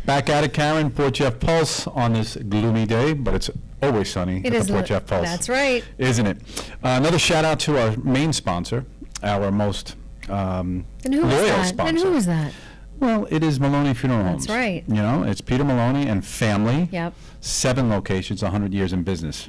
Back at it, Karen, Port Jeff Pulse on this gloomy day, but it's always sunny at the Port Jeff Pulse. That's right. Isn't it? Another shout out to our main sponsor, our most And who is loyal that? sponsor. And who is that? Well, it is Maloney Funeral Homes. That's right. You know, it's Peter Maloney and family. Yep. 7 locations, 100 years in business.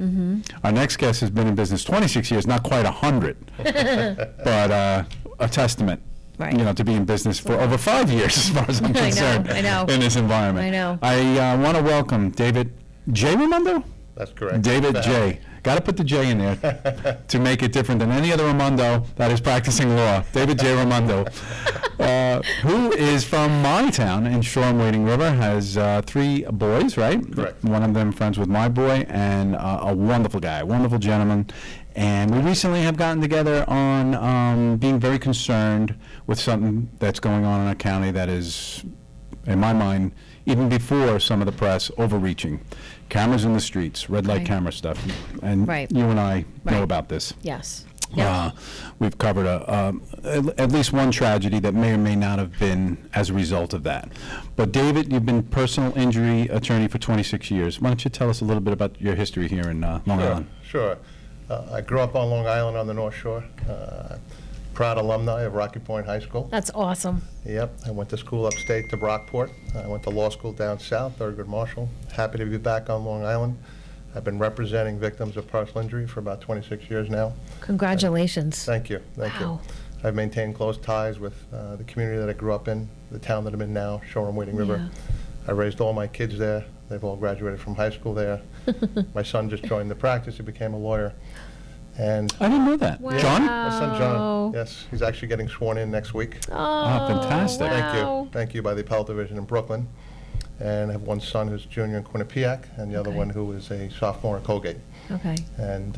Our next guest has been in business 26 years, not quite 100, but a testament. Right. You know, to be in business for over 5 years, as far as I'm concerned. I know. In this environment. I know. I want to welcome David J. Raimondo. That's correct. David J. Got to put the J in there to make it different than any other Raimondo that is practicing law. David J. Raimondo, who is from my town in Shoreham Wading River, has 3 boys, right? Correct. One of them friends with my boy, and a wonderful guy, a wonderful gentleman. And we recently have gotten together on being very concerned with something that's going on in our county that is, in my mind, even before some of the press, overreaching. Cameras in the streets, red light Right. camera stuff. And Right. you and I know Right. about this. Yes. Yeah. We've covered at least one tragedy that may or may not have been as a result of that. But David, you've been personal injury attorney for 26 years. Why don't you tell us a little bit about your history here in Long Island? Sure. I grew up on Long Island on the North Shore. Proud alumni of Rocky Point High School. That's awesome. Yep. I went to school upstate to Brockport. I went to law school down south, Thurgood Marshall. Happy to be back on Long Island. I've been representing victims of personal injury for about 26 years now. Congratulations. Thank you. Thank Wow. you. I've maintained close ties with the community that I grew up in, the town that I'm in now, Shoreham Wading River. Yeah. I raised all my kids there. They've all graduated from high school there. My son just joined the practice. He became a lawyer. And I didn't know that. Wow. John? my son John, Oh. yes, he's actually getting sworn in next week. Oh, fantastic. wow. Thank you, by the appellate division in Brooklyn. And I have one son who's junior in Quinnipiac, and the other Okay. one who is a sophomore at Colgate. Okay. And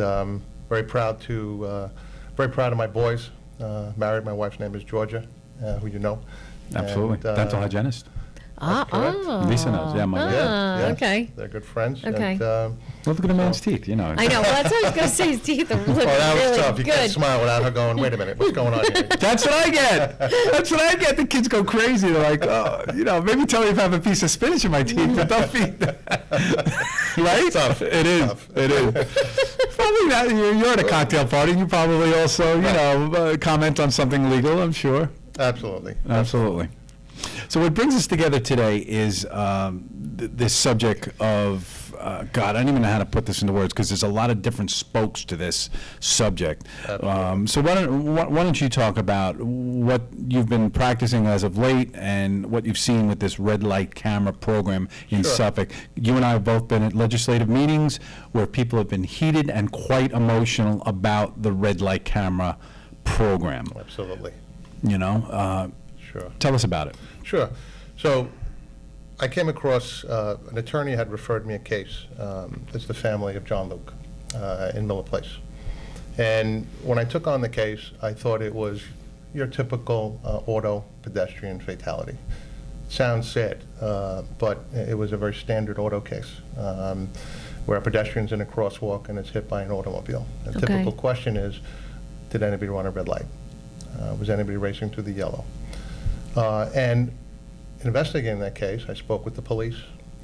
very proud of my boys. Married, my wife's name is Georgia, who you know. Absolutely. And, Dental hygienist. correct. Lisa knows, yeah, my yeah, okay. They're good friends. Okay. And, Well, look at a man's teeth, you know. I know. Well, that's what I was going to say. His teeth are looking well, that was really tough. You can't good. smile without her going, wait a minute, what's going on here? That's what I get. That's what I get. The kids go crazy. They're like, oh, you know, maybe tell me if I have a piece of spinach in my teeth, but don't feed that. Right? Tough. It is. Tough. It is. Probably not. You're at a cocktail party, and you probably also, you know, comment on something legal, I'm sure. Absolutely. Absolutely. So what brings us together today is this subject of, God, I don't even know how to put this into words because there's a lot of different spokes to this subject. So why don't you talk about what you've been practicing as of late and what you've seen with this red light camera program in Sure. Suffolk. You and I have both been at legislative meetings where people have been heated and quite emotional about the red light camera program. Absolutely. You know, Sure. tell us about it. Sure. So I came across, an attorney had referred me a case. It's the family of John Luke in Miller Place. And when I took on the case, I thought it was your typical auto pedestrian fatality. Sounds sad, but it was a very standard auto case where a pedestrian's in a crosswalk and is hit by an automobile. The Okay. typical question is, did anybody run a red light? Was anybody racing through the yellow? And investigating that case, I spoke with the police.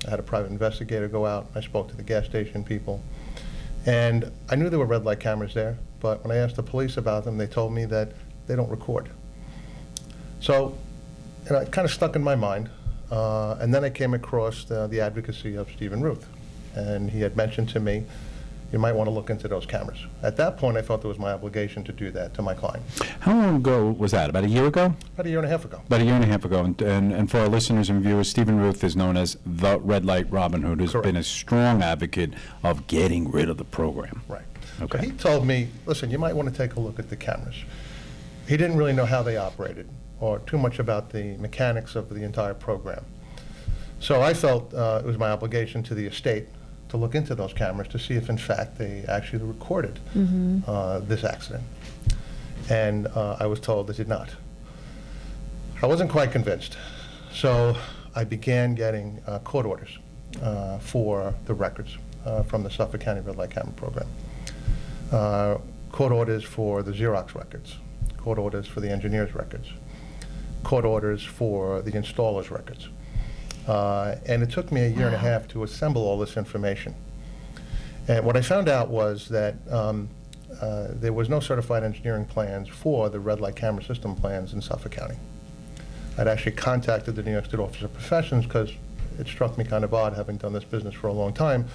I had a private investigator go out. I spoke to the gas station people. And I knew there were red light cameras there, but when I asked the police about them, they told me that they don't record. So, you know, it kind of stuck in my mind. And then I came across the advocacy of Stephen Ruth. And he had mentioned to me, you might want to look into those cameras. At that point, I felt it was my obligation to do that to my client. How long ago was that? About a year ago? About a year and a half ago. About a year and a half ago. And for our listeners and viewers, Stephen Ruth is known as the Red Light Robin Hood, who's Correct. been a strong advocate of getting rid of the program. Right. Okay. So he told me, listen, you might want to take a look at the cameras. He didn't really know how they operated or too much about the mechanics of the entire program. So I felt it was my obligation to the estate to look into those cameras to see if, in fact, they actually recorded this accident. And I was told they did not. I wasn't quite convinced. So I began getting court orders for the records from the Suffolk County Red Light Camera Program. Court orders for the Xerox records, court orders for the engineer's records, court orders for the installer's records. And it took me a year and a half to assemble all this information. And what I found out was that there was no certified engineering plans for the red light camera system plans in Suffolk County. I'd actually contacted the New York State Office of Professions because it struck me kind of odd, having done this business for a long time,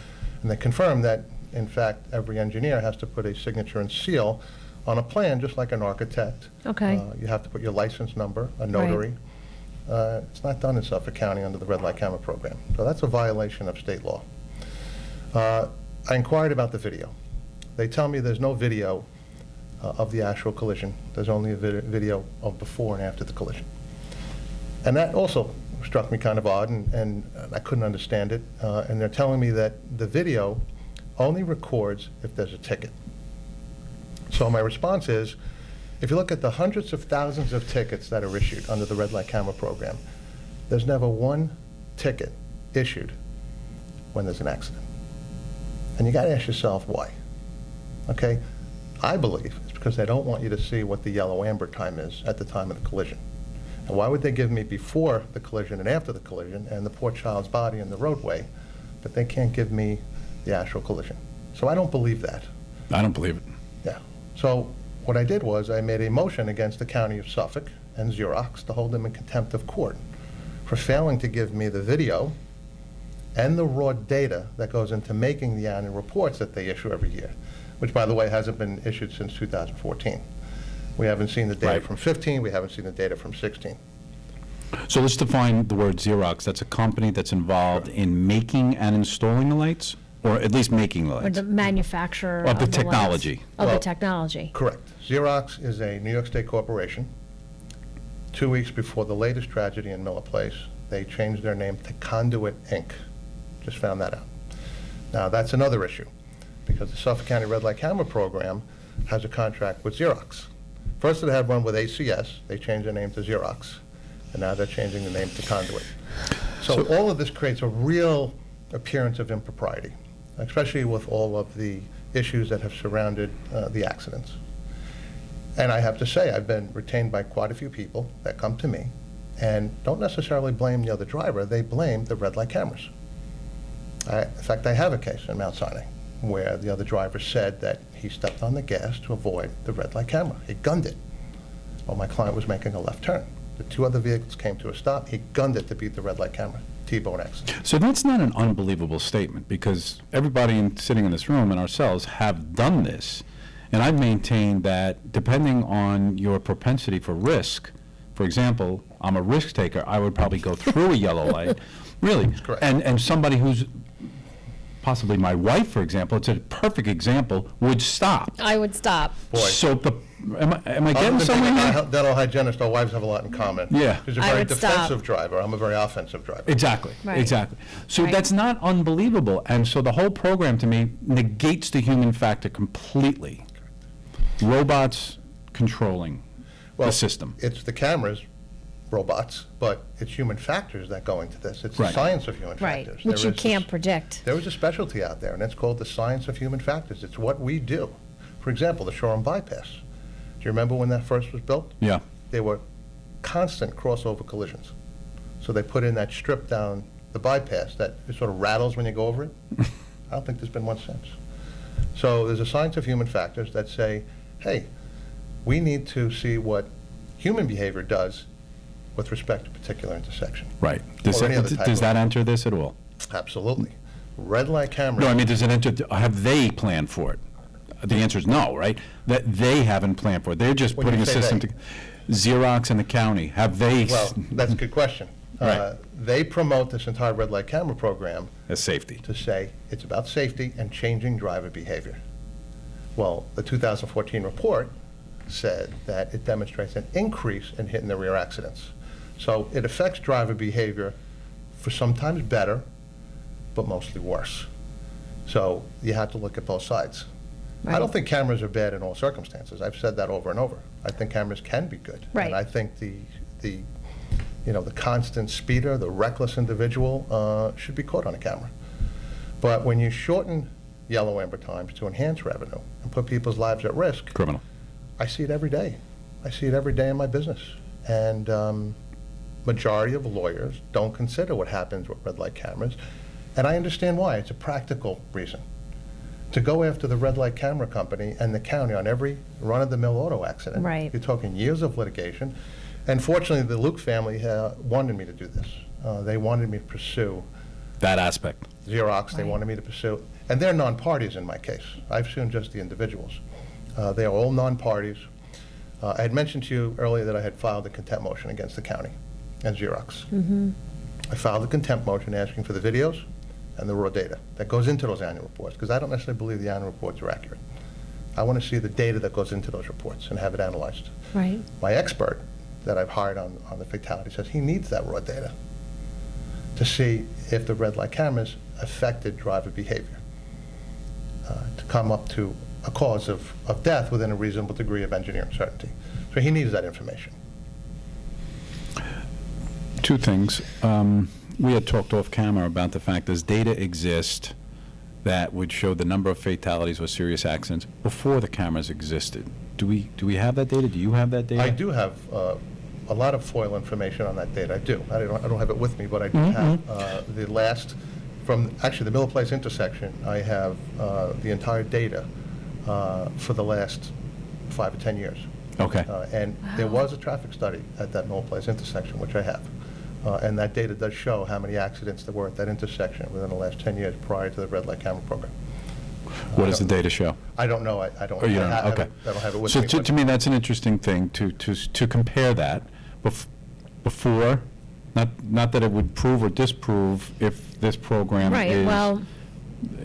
and they confirmed that, in fact, every engineer has to put a signature and seal on a plan, just like an architect. Okay. You have to put your license number, a notary. It's not done in Suffolk County under the red light camera program. So that's a violation of state law. I inquired about the video. They tell me there's no video of the actual collision. There's only a video of before and after the collision. And that also struck me kind of odd, and I couldn't understand it. And they're telling me that the video only records if there's a ticket. So my response is, if you look at the hundreds of thousands of tickets that are issued under the red light camera program, there's never one ticket issued when there's an accident. And you got to ask yourself why. Okay? I believe it's because they don't want you to see what the yellow amber time is at the time of the collision. And why would they give me before the collision and after the collision and the poor child's body in the roadway, but they can't give me the actual collision? So I don't believe that. I don't believe it. Yeah. So what I did was I made a motion against the County of Suffolk and Xerox to hold them in contempt of court for failing to give me the video and the raw data that goes into making the annual reports that they issue every year, which, by the way, hasn't been issued since 2014. We haven't seen the data Right. from 15, we haven't seen the data from 16. So let's define the word Xerox. That's a company that's involved in making and installing the lights, or at least making the Or lights. the manufacturer Of the lights. technology. Of the Well, technology. Correct. Xerox is a New York State corporation. 2 weeks before the latest tragedy in Miller Place, they changed their name to Conduit, Inc. Just found that out. Now, that's another issue, because the Suffolk County Red Light Camera Program has a contract with Xerox. First, it had one with ACS. They changed their name to Xerox, and now they're changing the name to Conduit. So all of this creates a real appearance of impropriety, especially with all of the issues that have surrounded the accidents. And I have to say, I've been retained by quite a few people that come to me and don't necessarily blame the other driver. They blame the red light cameras. In fact, I have a case in Mount Sinai where the other driver said that he stepped on the gas to avoid the red light camera. He gunned it while my client was making a left turn. The 2 other vehicles came to a stop. He gunned it to beat the red light camera. T-bone accident. So that's not an unbelievable statement, because everybody sitting in this room and ourselves have done this. And I've maintained that depending on your propensity for risk, for example, I'm a risk taker, I would probably go through a yellow light. Really. Correct. And somebody who's possibly my wife, for example, it's a perfect example, would stop. I would stop. Boy. So am I Other getting than somewhere being a here? dental hygienist, our wives have a lot in common. Yeah. She's a I very would stop. defensive driver. I'm a very offensive driver. Exactly, Right. exactly. So Right. that's not unbelievable. And so the whole program, to me, negates the human factor completely. Robots controlling Well, the system. It's the cameras, robots, but it's human factors that go into this. It's the Right. science of human Right, factors. which There you is can't this- predict. There is a specialty out there, and it's called the science of human factors. It's what we do. For example, the Shoreham bypass. Do you remember when that first was built? Yeah. There were constant crossover collisions. So they put in that strip down the bypass that it sort of rattles when you go over it. I don't think there's been one since. So there's a science of human factors that say, hey, we need to see what human behavior does with respect to a particular intersection. Right. Does Or any other that, type does of- that enter this at all? Absolutely. Red light cameras. No, I mean, does it enter, have they planned for it? The answer is no, right? That they haven't planned for it. They're just When you putting a say system they. to, Xerox and the county, have they? Well, that's a good question. Right. They promote this entire red light camera program As safety. to say it's about safety and changing driver behavior. Well, the 2014 report said that it demonstrates an increase in hit and the rear accidents. So it affects driver behavior for sometimes better, but mostly worse. So you have to look at both sides. I Right. don't think cameras are bad in all circumstances. I've said that over and over. I think cameras can be good. Right. And I think the constant speeder, the reckless individual should be caught on a camera. But when you shorten yellow amber times to enhance revenue and put people's lives at risk, Criminal. I see it every day. I see it every day in my business. And majority of lawyers don't consider what happens with red light cameras. And I understand why. It's a practical reason. To go after the red light camera company and the county on every run-of-the-mill auto accident. Right. You're talking years of litigation. And fortunately, the Luke family wanted me to do this. They wanted me to pursue That aspect. Xerox. They Right. wanted me to pursue, and they're non-parties in my case. I've sued just the individuals. They are all non-parties. I had mentioned to you earlier that I had filed a contempt motion against the county and Xerox. I filed a contempt motion asking for the videos and the raw data that goes into those annual reports, because I don't necessarily believe the annual reports are accurate. I want to see the data that goes into those reports and have it analyzed. Right. My expert that I've hired on the fatality says he needs that raw data to see if the red light cameras affected driver behavior, to come up to a cause of death within a reasonable degree of engineering certainty. So he needs that information. Two things. We had talked off camera about the fact does data exist that would show the number of fatalities or serious accidents before the cameras existed. Do we have that data? Do you have that data? I do have a lot of FOIL information on that data. I do. I don't have it with me, but I do have the last, from actually the Miller Place intersection, I have the entire data for the last 5 or 10 years. Okay. And there was a traffic study at that Miller Place intersection, which I have. And that data does show how many accidents there were at that intersection within the last 10 years prior to the red light camera program. What does the data show? I don't know. I don't. Oh, you don't I know. Okay. don't have it with So me. to me, that's an interesting thing to compare that before, not that it would prove or disprove if this program Right, is well,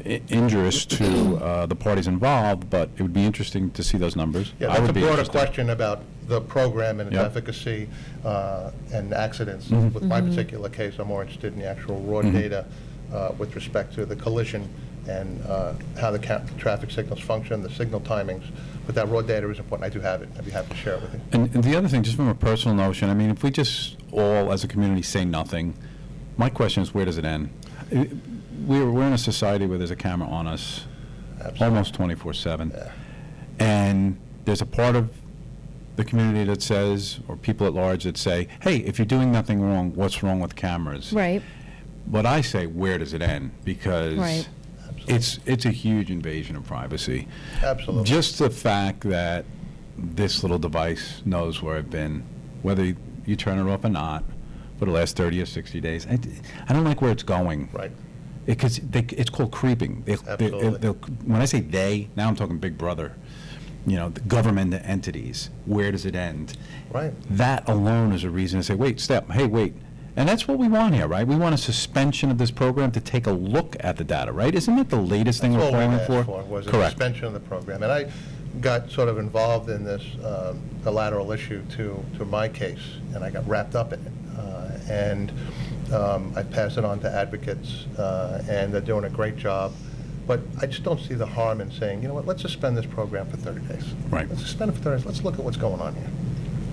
injurious to the parties involved, but it would be interesting to see those numbers. Yeah, I that's would a be broader interested. question about the program and its Yep. efficacy and accidents. Mhm. With my particular case, I'm more interested in the actual raw Mhm. data with respect to the collision and how the traffic signals function, the signal timings. But that raw data is important. I do have it. I'd be happy to share it with you. And the other thing, just from a personal notion, I mean, if we just all, as a community, say nothing, my question is, where does it end? We're in a society where there's a camera on us Absolutely. almost 24/7. Yeah. And there's a part of the community that says, or people at large that say, hey, if you're doing nothing wrong, what's wrong with cameras? right. But I say, where does it end? Because Right. it's a huge invasion of privacy. Absolutely. Just the fact that this little device knows where I've been, whether you turn it off or not, for the last 30 or 60 days, I don't like where it's going. Right. Because it's called creeping. Absolutely. When I say they, now I'm talking Big Brother, the government entities. Where does it end? Right. That alone is a reason to say, hey, wait. And that's what we want here, right? We want a suspension of this program to take a look at the data, right? Isn't that the latest thing we're That's all we calling asked for, was a Correct. suspension of the program. And I got sort of involved in this collateral issue to my case, and I got wrapped up in it. And I passed it on to advocates, and they're doing a great job. But I just don't see the harm in saying, you know what, let's suspend this program for 30 days. Right. Let's suspend it for 30 days. Let's look at what's going on here.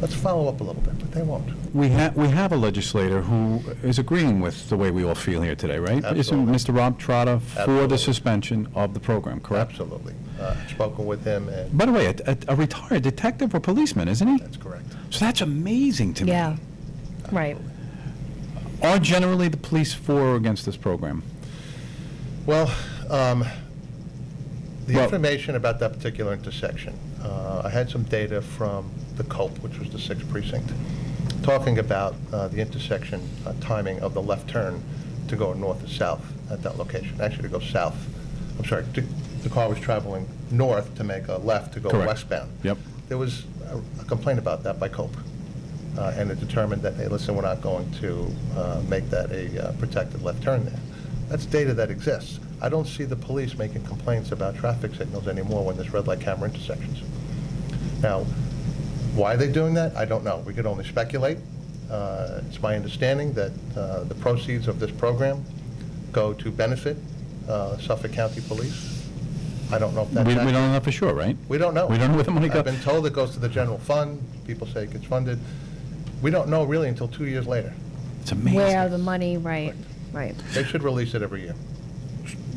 Let's follow up a little bit, but they won't. We have a legislator who is agreeing with the way we all feel here today, right? Absolutely. Isn't Mr. Rob Trotta for Absolutely. the suspension of the program, correct? Absolutely. I've spoken with him, and By the way, a retired detective or policeman, isn't he? that's correct. So that's amazing to me. Yeah. Right. Are generally the police for or against this program? Well, the Well- information about that particular intersection, I had some data from the COPE, which was the 6th precinct, talking about the intersection timing of the left turn to go north or south at that location. Actually, to go south. I'm sorry, the car was traveling north to make a left to go Correct. westbound. Yep. There was a complaint about that by COPE, and it determined that, hey, listen, we're not going to make that a protected left turn there. That's data that exists. I don't see the police making complaints about traffic signals anymore when there's red light camera intersections. Now, why are they doing that? I don't know. We could only speculate. It's my understanding that the proceeds of this program go to benefit Suffolk County Police. I don't know if that's We accurate. don't know for sure, right? We don't know. We don't know where the money I've goes. been told it goes to the general fund. People say it gets funded. We don't know really until 2 years later. It's amazing. Where the money, right. They should release it every year.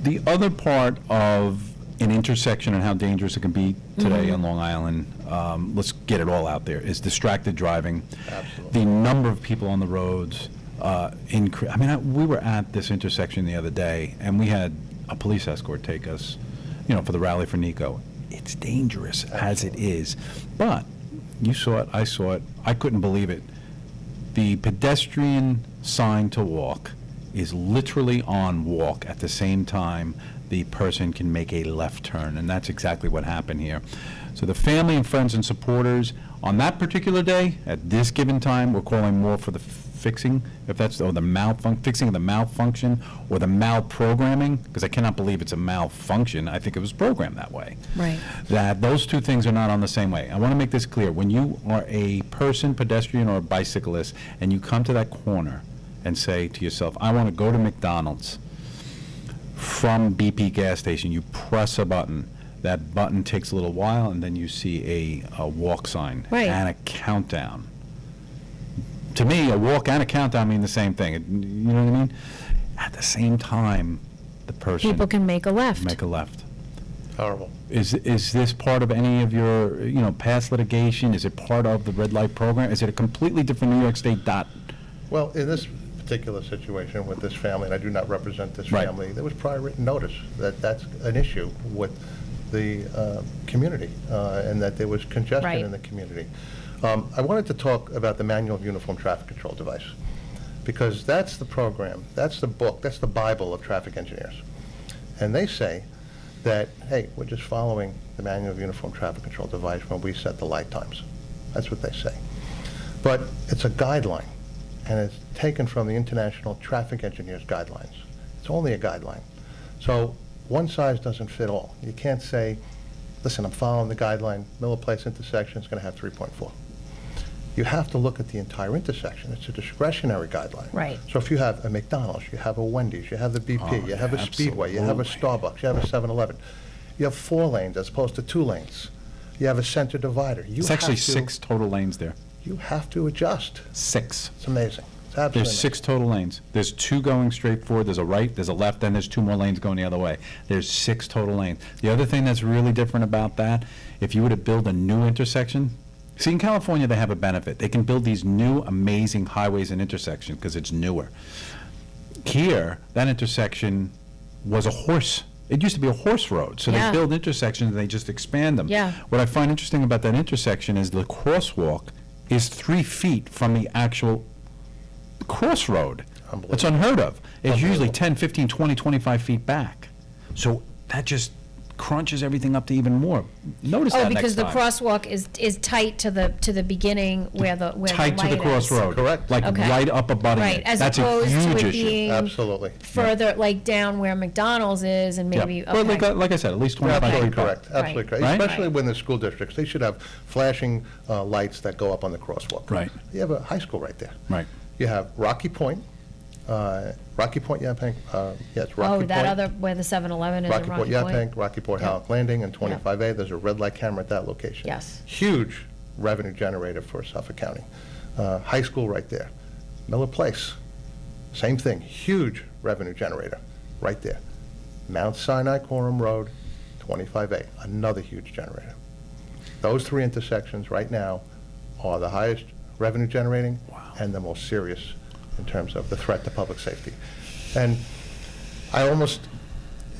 The other part of an intersection and how dangerous it can be today on Long Island, let's get it all out there, is distracted driving. Absolutely. The number of people on the roads, we were at this intersection the other day, and we had a police escort take us, for the rally for Nico. It's dangerous as it is, but you saw it, I saw it, I couldn't believe it. The pedestrian sign to walk is literally on walk at the same time the person can make a left turn, and that's exactly what happened here. So the family and friends and supporters, on that particular day, at this given time, we're calling more for the fixing, if that's, or the fixing of the malfunction, or the malprogramming, because I cannot believe it's a malfunction. I think it was programmed that way. Right. That those two things are not on the same way. I want to make this clear. When you are a person, pedestrian, or a bicyclist, and you come to that corner and say to yourself, I want to go to McDonald's from BP gas station, you press a button. That button takes a little while, and then you see a walk sign Right. and a countdown. To me, a walk and a countdown mean the same thing. You know what I mean? At the same time, the person People can make a left. make a left. Horrible. Is this part of any of your past litigation? Is it part of the red light program? Is it a completely different New York State dot? Well, in this particular situation with this family, and I do not represent this Right. family, there was prior written notice that that's an issue with the community, and that there was congestion Right. in the community. I wanted to talk about the Manual of Uniform Traffic Control Device, because that's the program, that's the book, that's the Bible of traffic engineers. And they say that, hey, we're just following the Manual of Uniform Traffic Control Device when we set the light times. That's what they say. But it's a guideline, and it's taken from the International Traffic Engineers Guidelines. It's only a guideline. So one size doesn't fit all. You can't say, listen, I'm following the guideline, Miller Place intersection is going to have 3.4. You have to look at the entire intersection. It's a discretionary guideline. Right. So if you have a McDonald's, you have a Wendy's, you have the BP, Oh, you have a Speedway, you have a absolutely. Starbucks, you have a 7-Eleven, you have 4 lanes as opposed to 2 lanes. You have a center divider. You It's have actually to- 6 total lanes there. You have to adjust. 6. It's amazing. It's absolutely There's 6 total lanes. There's 2 going straight forward, there's a right, there's a left, and there's 2 more lanes going the other way. There's 6 total lanes. The other thing that's really different about that, if you were to build a new intersection, see, in California, they have a benefit. They can build these new, amazing highways and intersections because it's newer. Here, that intersection was a horse. It used to be a horse road, so Yeah. they build intersections and they just expand them. Yeah. What I find interesting about that intersection is the crosswalk is 3 feet from the actual crossroad. Unbelievable. It's unheard of. It's usually Unbelievable. 10, 15, 20, 25 feet back. So that just crunches everything up to even more. Notice Oh, that because next the time. crosswalk is tight to the beginning where the light is. Tight to the crossroad. Correct. Like Okay. right up abutting Right, it. as That's a opposed to huge it issue. being Absolutely. further, like down where McDonald's is and Yeah. maybe, Well, okay. like I said, at least You're 25 absolutely feet back. correct, absolutely Right. correct. Right? Especially Right. when the school districts, they should have flashing lights that go up on the crosswalk. Right. You have a high school right there. Right. You have Rocky Point, Yaphank, yes, Rocky Oh, Point. that other, where the 7-Eleven is in Rocky Point, Rocky Point? Yaphank, Rocky Point, Yeah. Halleck Landing, and 25A, there's a red light camera at that location. Yes. Huge revenue generator for Suffolk County. High school right there. Miller Place, same thing, huge revenue generator, right there. Mount Sinai Quorum Road, 25A, another huge generator. Those 3 intersections right now are the highest revenue generating and the most serious in terms of the threat to public safety. And I almost,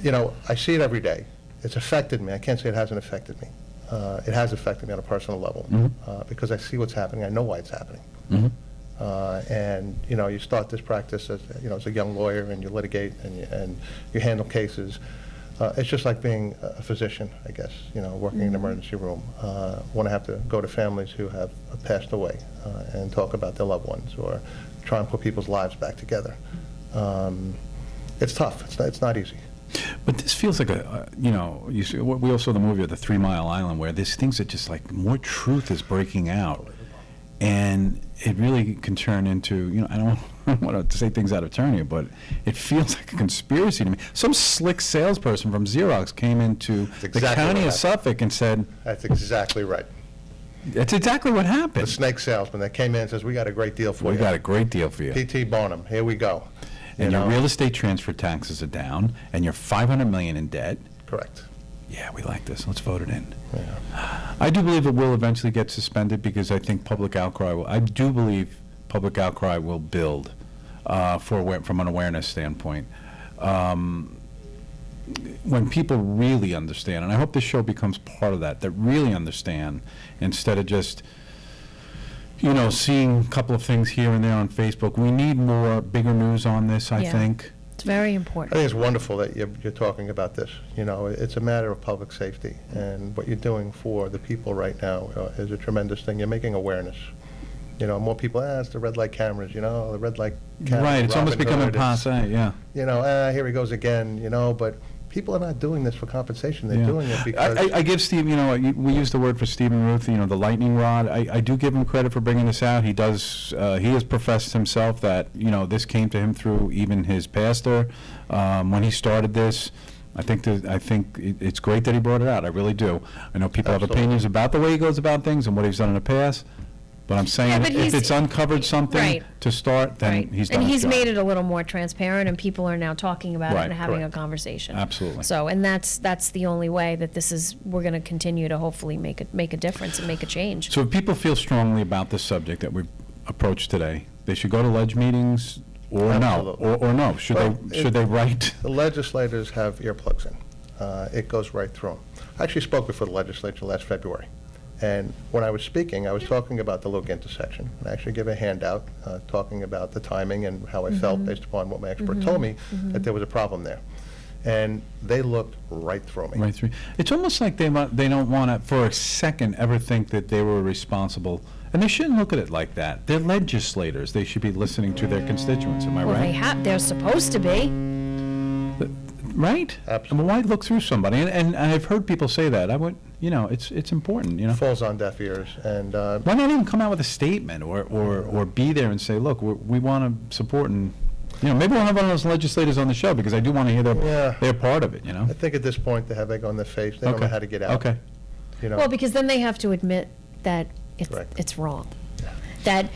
I see it every day. It's affected me. I can't say it hasn't affected me. It has affected me on a personal level because I see what's happening. I know why it's happening. And, you start this practice as a young lawyer and you litigate and you handle cases. It's just like being a physician, I guess, working in an emergency room. Want to have to go to families who have passed away and talk about their loved ones or try and put people's lives back together. It's tough. It's not easy. But this feels like you see, we all saw the movie of the 3 Mile Island where there's things that just like more truth is breaking out. And it really can turn into, I don't want to say things out of turn here, but it feels like a conspiracy to me. Some slick salesperson from Xerox came into That's the exactly county what of Suffolk and said, That's exactly right. that's exactly what The happened. snake salesman that came in and says, we got a great deal for We you. got a great deal for you. P.T. Bonham, here we go. And You your know? real estate transfer taxes are down, and you're $500 million in debt. Correct. yeah, we like this, let's vote it in. Yeah. I do believe it will eventually get suspended because I think public outcry will, I do believe public outcry will build from an awareness standpoint. When people really understand, and I hope this show becomes part of that really understand, instead of just, you know, seeing a couple of things here and there on Facebook. We need more, bigger news on this, I Yeah. think. It's very I important. think it's wonderful that you're talking about this. You know, it's a matter of public safety, and what you're doing for the people right now is a tremendous thing. You're making awareness. You know, more people, it's the red light cameras, you know, the red light cameras. Right, it's almost Robin becoming Hood, it's, passe, yeah. You know, here he goes again, you know, but people are not doing this for compensation. They're Yeah. doing it because... I give Steve, you know, we use the word for Stephen Ruth, you know, the lightning rod. I do give him credit for bringing this out. He does, he has professed himself that, you know, this came to him through even his pastor when he started this. I think it's great that he brought it out. I really do. I know people have Absolutely. opinions about the way he goes about things and what he's done in the past, but I'm saying but if he's- it's uncovered something Right. to start, then Right. he's done And his he's job. made it a little more transparent, and people are now talking about it Right. and having Correct. a conversation. Absolutely. So, and that's the only way that we're going to continue to hopefully make a difference and make a change. So if people feel strongly about this subject that we've approached today, they should go to ledge meetings or no? Absolutely. Or no? Should Well, they write? The legislators have earplugs in. It goes right through them. I actually spoke before the legislature last February. And when I was speaking, I was talking about the Luke intersection. And I actually gave a handout talking about the timing and how I felt based upon what my expert told me that there was a problem there. And they looked right through me. Right through. It's almost like they don't want to, for a second, ever think that they were responsible. And they shouldn't look at it like that. They're legislators. They should be listening to their constituents. Am I Well, right? they're supposed to be. Right? Absolutely. I mean, why look through somebody? And I've heard people say that. I would, you know, it's important, you know. Falls on deaf ears. And Why not even come out with a statement or be there and say, look, we want to support and, you know, maybe we'll have one of those legislators on the show because I do want to hear Yeah. they're part of it, you know. I think at this point, they have egg on their face. They don't know Okay. how to get out. Okay. You know? Well, because then they have to admit that Correct. it's wrong. That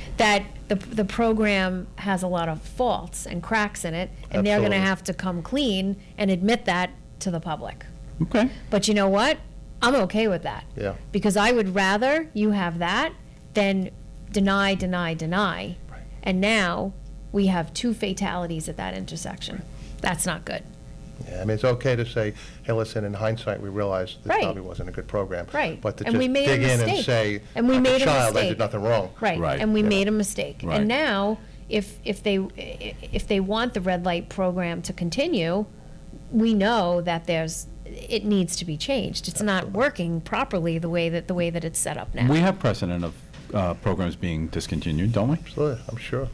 the program has a lot of faults and cracks in it, and they're going to Absolutely. have to come clean and admit that to the public. Okay. But you know what? I'm okay with that. Yeah. Because I would rather you have that than deny. Right. And now we have 2 fatalities at that intersection. That's not good. Yeah, I mean, it's okay to say, hey, listen, in hindsight, we realized this Right. probably wasn't a good program. Right. But to And just we made a dig in and mistake. say, And we like made a a child, I mistake. did nothing wrong. Right. Right. And we Yeah. made a mistake. Right. And now, if they want the red light program to continue, we know that it needs to be changed. It's not working properly the way that it's set up now. We have precedent of programs being discontinued, don't we? Absolutely, I'm sure.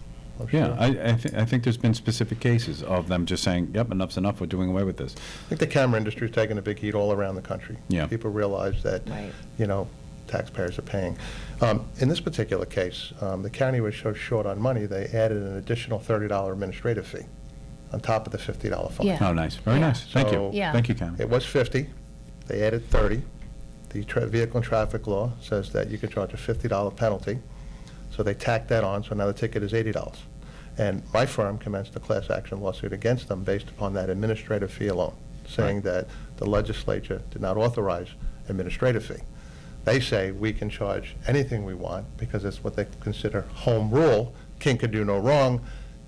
Yeah, I think there's been specific cases of them just saying, yep, enough's enough, we're doing away with this. I think the camera industry is taking a big heat all around the country. Yeah. People realize that, Right. you know, taxpayers are paying. In this particular case, the county was so short on money, they added an additional $30 administrative fee on top of the $50 fine. Yeah. Oh, nice, very Yeah. nice, thank you. So- Yeah. Thank you, Ken. It was 50, they added 30. The vehicle and traffic law says that you can charge a $50 penalty, so they tacked that on, so now the ticket is $80. And my firm commenced a class action lawsuit against them based upon that administrative fee alone, saying that the legislature did not authorize administrative fee. They say we can charge anything we want because it's what they consider home rule. King can do no wrong.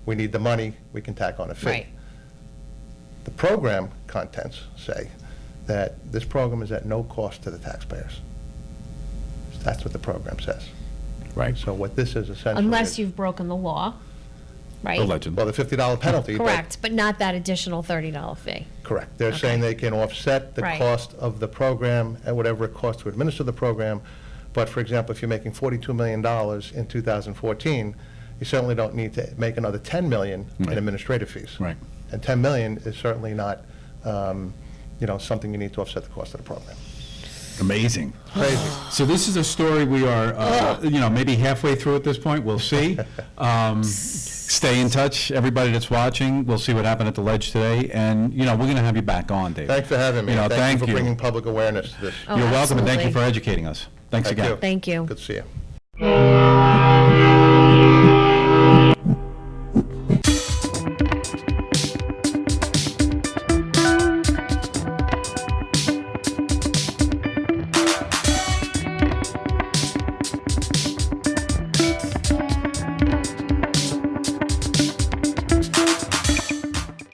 We need the money, we can tack on a fee. Right. The program contents say that this program is at no cost to the taxpayers. That's what the program says. Right. So what this is essentially Unless is- you've broken the law, right? Allegedly. Well, the $50 penalty. but- Correct, but not that additional $30 fee. Correct. They're saying they can offset the Right. cost of the program and whatever it costs to administer the program. But for example, if you're making $42 million in 2014, you certainly don't need to make another $10 million in Right. administrative fees. Right. And $10 million is certainly not, something you need to offset the cost of the program. Amazing. Crazy. So this is a story we are, maybe halfway through at this point, we'll see. Stay in touch, everybody that's watching, we'll see what happened at the ledge today, and, we're going to have you back on, David. Thanks for having me. You know, and thank you for you. bringing public awareness to this. Oh, You're welcome, and thank you absolutely. for educating us. Thanks Thank again. you. Thank you. Good to see you.